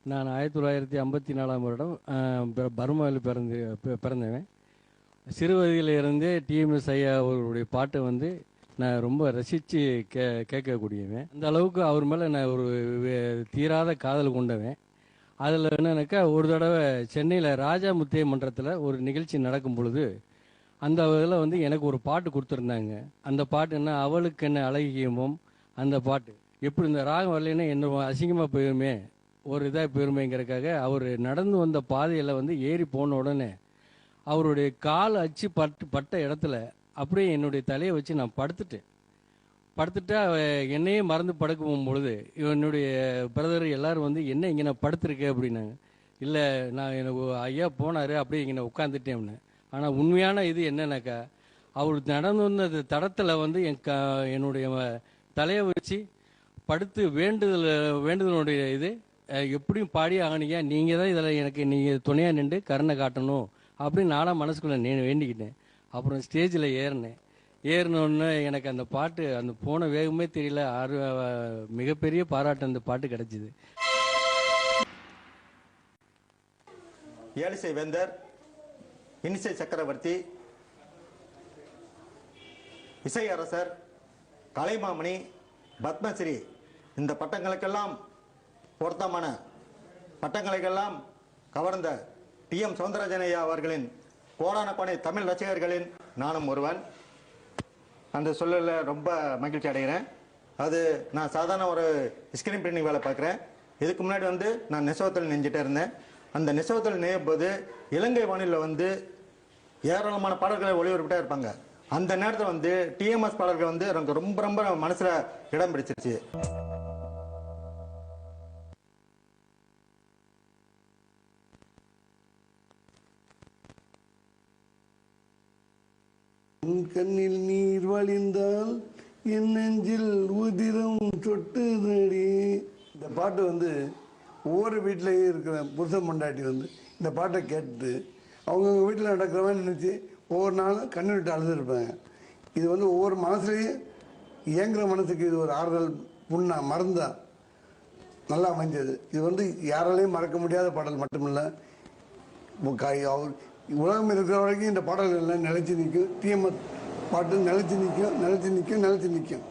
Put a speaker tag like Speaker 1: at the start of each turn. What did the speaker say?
Speaker 1: நான் 1954ஆம் வருடம் பர்மாவில் பிறந்தவன். சிறு வயதிலிருந்தே டிஎம்எஸ் ஐயா அவருடைய பாட்டை வந்து நான் ரொம்ப ரசித்து கேட்கக்கூடியவன். அந்த அளவுக்கு அவர் மேலே நான் ஒரு தீராத காதல் கொண்டவன். அதில் என்னன்னாக்கா, ஒரு தடவை சென்னையில் ராஜா முத்தே மன்றத்தில் ஒரு நிகழ்ச்சி நடக்கும் பொழுது அந்த இதில் வந்து எனக்கு ஒரு பாட்டு கொடுத்துருந்தாங்க. அந்த பாட்டு என்ன, அவளுக்கு என்ன அழகியமும். அந்த பாட்டு எப்படி இந்த ராகம் வரலைன்னா என்ன அசிங்கமாக போயிருமே, ஒரு இதாக போயிருமேங்கிறதுக்காக அவர் நடந்து வந்த பாதையில் வந்து ஏறி போன உடனே அவருடைய கால் அச்சு பட்ட இடத்துல அப்படியே என்னுடைய தலையை வச்சு நான் படுத்துட்டா என்னையே மறந்து படுக்க போகும்பொழுது என்னுடைய பிரதர் எல்லாரும் வந்து என்ன இங்கே நான் படுத்துருக்கேன் அப்படின்னாங்க. இல்லை, நான் எனக்கு ஐயா போனார், அப்படியே இங்கே நான் உட்காந்துட்டேன். ஆனால் உண்மையான இது என்னன்னாக்கா, அவர் நடந்து வந்த தடத்தில் வந்து என்னுடைய தலையை வச்சு படுத்து வேண்டுதலுடைய இது எப்படியும் பாடி ஆகணியா, நீங்கள் தான் இதில் எனக்கு நீங்கள் துணையாக நின்று கருணை காட்டணும் அப்படின்னு நானும் மனசுக்குள்ளே வேண்டிக்கிட்டேன். அப்புறம் ஸ்டேஜில் ஏறினோன்னு எனக்கு அந்த பாட்டு அந்த போன வேகமே தெரியல. மிகப்பெரிய பாராட்டு அந்த பாட்டு கிடைச்சிது.
Speaker 2: ஏலிசை வேந்தர், இன்னிசை சக்கரவர்த்தி, இசை அரசர், கலைமாமணி, பத்மஸ்ரீ, இந்த பட்டங்களுக்கெல்லாம் பொருத்தமான பட்டங்களுக்கெல்லாம் கவர்ந்த டிஎம் சௌந்தரராஜன் ஐயா அவர்களின் கோடான கோடி தமிழ் ரசிகர்களின் நானும் ஒருவன். அந்த சொல்லல ரொம்ப மகிழ்ச்சி அடைகிறேன். அது நான் சாதாரண ஒரு ஸ்கிரீன் பிரிண்டிங் வேலை பார்க்குறேன். இதுக்கு முன்னாடி வந்து நான் நெசவத்தில் நெஞ்சிட்டே இருந்தேன். அந்த நெசவத்தில் நெய்யும் போது இலங்கை வானிலை வந்து ஏராளமான பாடல்களை ஒளிபரப்பிட்டே இருப்பாங்க. அந்த நேரத்தில் வந்து டிஎம்எஸ் பாடல்கள் வந்து எனக்கு ரொம்ப ரொம்ப மனசில் இடம் பிடிச்சிருச்சு.
Speaker 3: கண்ணில் நீர் வழிந்தால் என் நெஞ்சில் உதிரம் சொட்டுதடி. இந்த பாட்டு வந்து ஒவ்வொரு வீட்டிலையும் இருக்கிற புருஷன் பொண்டாட்டி வந்து இந்த பாட்டை கேட்டு அவங்கவுங்க வீட்டில் நடக்கிறவன் நினச்சி ஒவ்வொரு நாளும் கண்ணு விட்டு அழுதுருப்பாங்க. இது வந்து ஒவ்வொரு மனசுலையும் இயங்குகிற மனசுக்கு இது ஒரு ஆறுதல் புண்ணா மறந்தா நல்லா அமைஞ்சது. இது வந்து யாராலையும் மறக்க முடியாத பாடல் மட்டுமில்லை, அவர் உலகம் இருக்கிற வரைக்கும் இந்த பாடல்கள் எல்லாம் நிலைச்சி நிற்கும். டிஎம்எஸ் பாட்டு நிலைச்சி நிற்கும்.